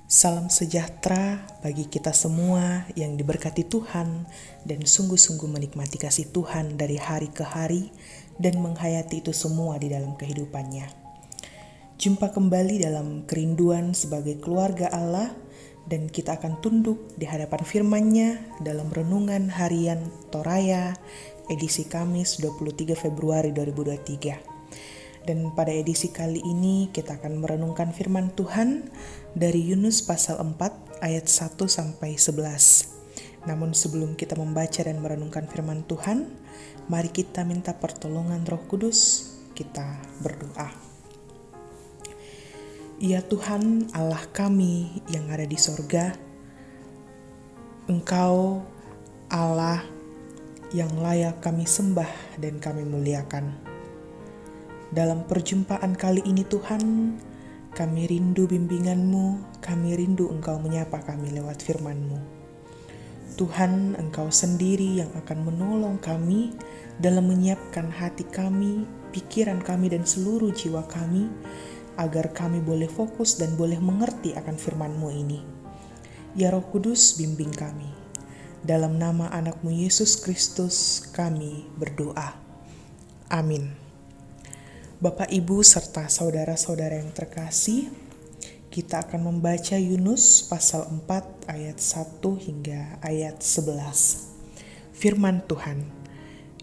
Salam sejahtera bagi kita semua yang diberkati Tuhan dan sungguh-sungguh menikmati kasih Tuhan dari hari ke hari dan menghayati itu semua di dalam kehidupannya. Jumpa kembali dalam kerinduan sebagai keluarga Allah dan kita akan tunduk di hadapan firman-Nya dalam renungan harian Toraya edisi Kamis 23 Februari 2023. Dan pada edisi kali ini kita akan merenungkan firman Tuhan dari Yunus pasal 4 ayat 1 sampai 11. Namun sebelum kita membaca dan merenungkan firman Tuhan, mari kita minta pertolongan Roh Kudus, kita berdoa. Ya Tuhan Allah kami yang ada di sorga, Engkau Allah yang layak kami sembah dan kami muliakan. Dalam perjumpaan kali ini Tuhan, kami rindu bimbingan-Mu, kami rindu Engkau menyapa kami lewat firman-Mu. Tuhan, Engkau sendiri yang akan menolong kami dalam menyiapkan hati kami, pikiran kami dan seluruh jiwa kami, agar kami boleh fokus dan boleh mengerti akan firman-Mu ini. Ya Roh Kudus, bimbing kami. Dalam nama anak-Mu Yesus Kristus kami berdoa. Amin. Bapak, Ibu, serta saudara-saudara yang terkasih, kita akan membaca Yunus pasal 4 ayat 1 hingga ayat 11. Firman Tuhan,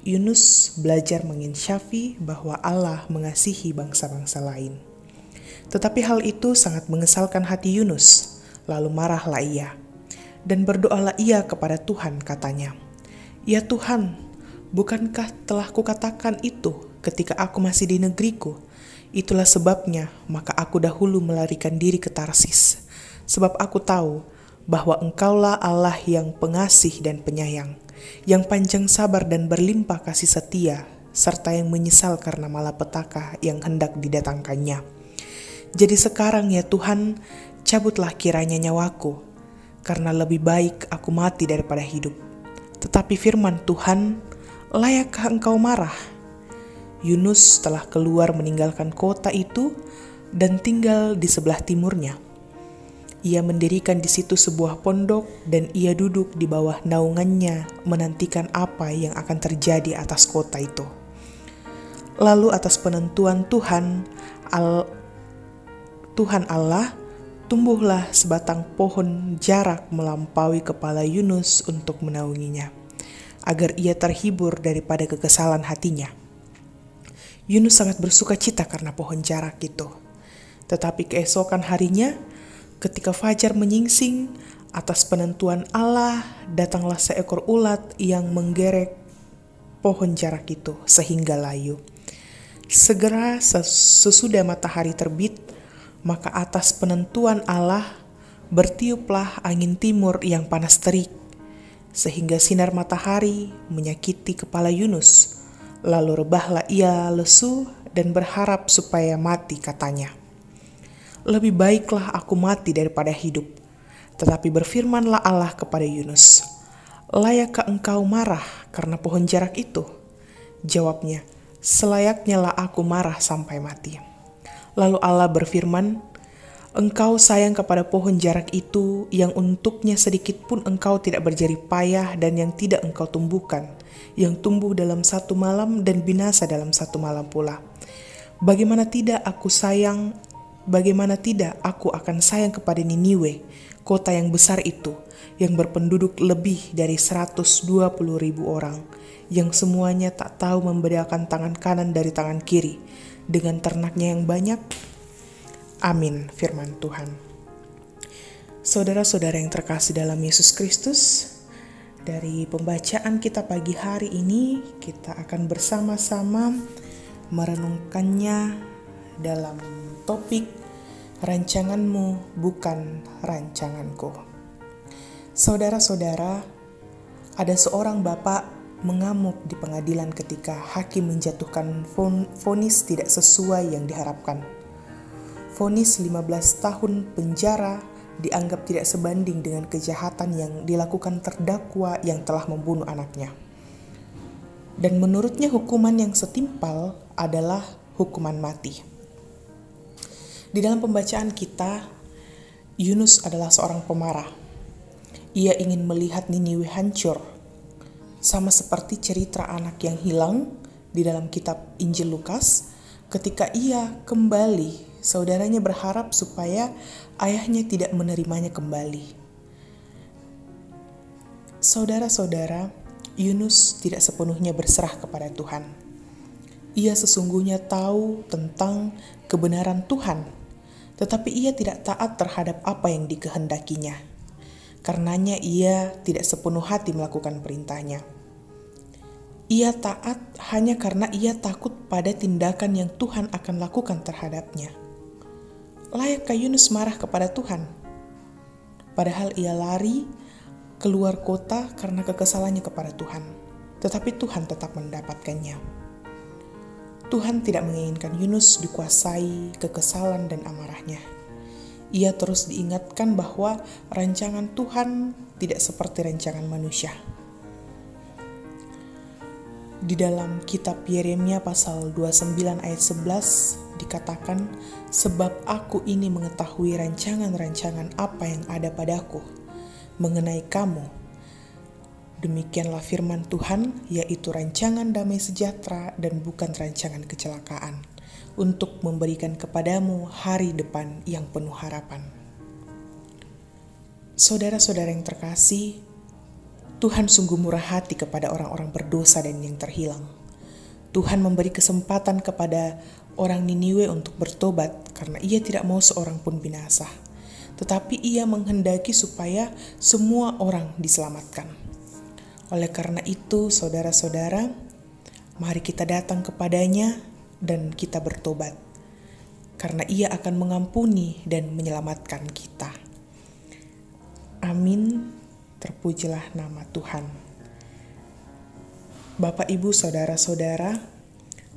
Yunus belajar menginsyafi bahwa Allah mengasihi bangsa-bangsa lain. Tetapi hal itu sangat mengesalkan hati Yunus, lalu marahlah ia. Dan berdoalah ia kepada Tuhan, katanya, "Ya Tuhan, bukankah telah kukatakan itu ketika aku masih di negeriku? Itulah sebabnya maka aku dahulu melarikan diri ke Tarsis. Sebab aku tahu bahwa Engkaulah Allah yang pengasih dan penyayang, yang panjang sabar dan berlimpah kasih setia, serta yang menyesal karena malapetaka yang hendak didatangkannya. Jadi sekarang ya Tuhan, cabutlah kiranya nyawaku, karena lebih baik aku mati daripada hidup." Tetapi firman Tuhan, "Layakkah engkau marah?" Yunus telah keluar meninggalkan kota itu dan tinggal di sebelah timurnya. Ia mendirikan di situ sebuah pondok dan ia duduk di bawah naungannya menantikan apa yang akan terjadi atas kota itu. Lalu atas penentuan Tuhan Allah, tumbuhlah sebatang pohon jarak melampaui kepala Yunus untuk menaunginya, agar ia terhibur daripada kekesalan hatinya. Yunus sangat bersuka cita karena pohon jarak itu. Tetapi keesokan harinya, ketika fajar menyingsing, atas penentuan Allah datanglah seekor ulat yang menggerek pohon jarak itu sehingga layu. Segera sesudah matahari terbit, maka atas penentuan Allah bertiuplah angin timur yang panas terik, sehingga sinar matahari menyakiti kepala Yunus. Lalu rebahlah ia lesu dan berharap supaya mati, katanya, "Lebih baiklah aku mati daripada hidup." Tetapi berfirmanlah Allah kepada Yunus, "Layakkah engkau marah karena pohon jarak itu?" Jawabnya, "Selayaknya lah aku marah sampai mati." Lalu Allah berfirman, "Engkau sayang kepada pohon jarak itu yang untuknya sedikit pun engkau tidak berjerih payah dan yang tidak engkau tumbuhkan, yang tumbuh dalam satu malam dan binasa dalam satu malam pula. Bagaimana tidak aku akan sayang kepada Niniwe, kota yang besar itu, yang berpenduduk lebih dari 120.000 orang, yang semuanya tak tahu membedakan tangan kanan dari tangan kiri, dengan ternaknya yang banyak." Amin, firman Tuhan. Saudara-saudara yang terkasih dalam Yesus Kristus, dari pembacaan kita pagi hari ini, kita akan bersama-sama merenungkannya dalam topik "Rancanganmu bukan rancanganku". Saudara-saudara, ada seorang bapak mengamuk di pengadilan ketika hakim menjatuhkan vonis tidak sesuai yang diharapkan. Vonis 15 tahun penjara dianggap tidak sebanding dengan kejahatan yang dilakukan terdakwa yang telah membunuh anaknya. Dan menurutnya hukuman yang setimpal adalah hukuman mati. Di dalam pembacaan kita, Yunus adalah seorang pemarah. Ia ingin melihat Niniwe hancur, sama seperti cerita anak yang hilang di dalam kitab Injil Lukas. Ketika ia kembali, saudaranya berharap supaya ayahnya tidak menerimanya kembali. Saudara-saudara, Yunus tidak sepenuhnya berserah kepada Tuhan. Ia sesungguhnya tahu tentang kebenaran Tuhan, tetapi ia tidak taat terhadap apa yang dikehendakinya. Karenanya ia tidak sepenuh hati melakukan perintahnya. Ia taat hanya karena ia takut pada tindakan yang Tuhan akan lakukan terhadapnya. Layakkah Yunus marah kepada Tuhan? Padahal ia lari keluar kota karena kekesalannya kepada Tuhan, tetapi Tuhan tetap mendapatkannya. Tuhan tidak menginginkan Yunus dikuasai kekesalan dan amarahnya. Ia terus diingatkan bahwa rancangan Tuhan tidak seperti rancangan manusia. Di dalam kitab Yeremia pasal 29 ayat 11 dikatakan, "Sebab aku ini mengetahui rancangan-rancangan apa yang ada padaku mengenai kamu. Demikianlah firman Tuhan, yaitu rancangan damai sejahtera dan bukan rancangan kecelakaan, untuk memberikan kepadamu hari depan yang penuh harapan." Saudara-saudara yang terkasih, Tuhan sungguh murah hati kepada orang-orang berdosa dan yang terhilang. Tuhan memberi kesempatan kepada orang Niniwe untuk bertobat karena ia tidak mau seorang pun binasa. Tetapi ia menghendaki supaya semua orang diselamatkan. Oleh karena itu, saudara-saudara, mari kita datang kepadanya dan kita bertobat, karena ia akan mengampuni dan menyelamatkan kita. Amin. Terpujilah nama Tuhan. Bapak, Ibu, saudara-saudara,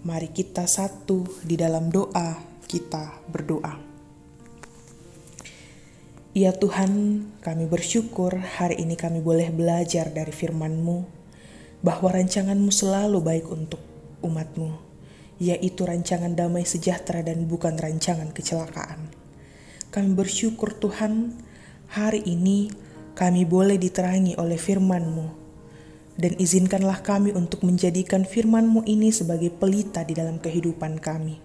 mari kita satu di dalam doa, kita berdoa. Ya Tuhan, kami bersyukur hari ini kami boleh belajar dari firman-Mu, bahwa rancangan-Mu selalu baik untuk umat-Mu, yaitu rancangan damai sejahtera dan bukan rancangan kecelakaan. Kami bersyukur Tuhan, hari ini kami boleh diterangi oleh firman-Mu, dan izinkanlah kami untuk menjadikan firman-Mu ini sebagai pelita di dalam kehidupan kami.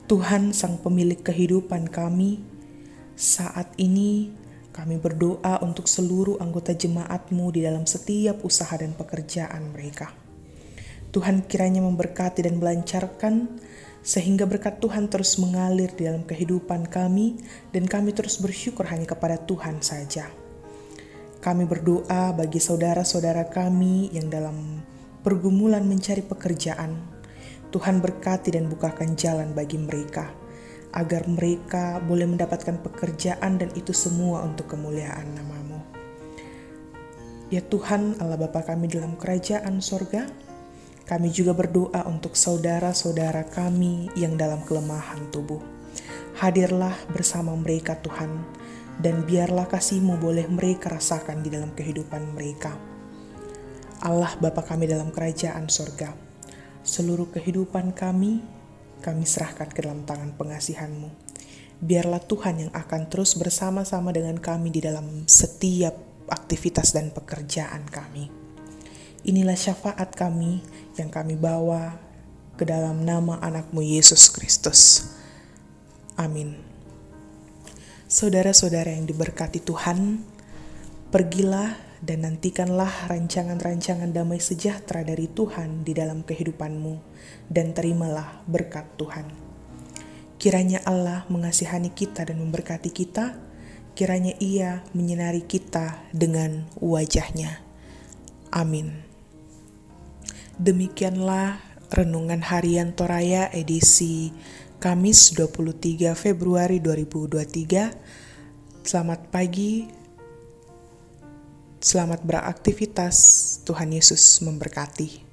Tuhan, Sang Pemilik kehidupan kami, saat ini kami berdoa untuk seluruh anggota jemaat-Mu di dalam setiap usaha dan pekerjaan mereka. Tuhan kiranya memberkati dan melancarkan, sehingga berkat Tuhan terus mengalir di dalam kehidupan kami, dan kami terus bersyukur hanya kepada Tuhan saja. Kami berdoa bagi saudara-saudara kami yang dalam pergumulan mencari pekerjaan. Tuhan berkati dan bukakan jalan bagi mereka, agar mereka boleh mendapatkan pekerjaan, dan itu semua untuk kemuliaan nama-Mu. Ya Tuhan, Allah Bapa kami dalam kerajaan sorga, kami juga berdoa untuk saudara-saudara kami yang dalam kelemahan tubuh. Hadirlah bersama mereka Tuhan, dan biarlah kasih-Mu boleh mereka rasakan di dalam kehidupan mereka. Allah Bapa kami dalam kerajaan sorga, seluruh kehidupan kami serahkan ke dalam tangan pengasihan-Mu. Biarlah Tuhan yang akan terus bersama-sama dengan kami di dalam setiap aktivitas dan pekerjaan kami. Inilah syafaat kami yang kami bawa ke dalam nama anak-Mu Yesus Kristus. Amin. Saudara-saudara yang diberkati Tuhan, pergilah dan nantikanlah rancangan-rancangan damai sejahtera dari Tuhan di dalam kehidupanmu, dan terimalah berkat Tuhan. Kiranya Allah mengasihani kita dan memberkati kita, kiranya Ia menyinari kita dengan wajah-Nya. Amin. Demikianlah Renungan Harian Toraya edisi Kamis 23 Februari 2023. Selamat pagi, selamat beraktivitas, Tuhan Yesus memberkati.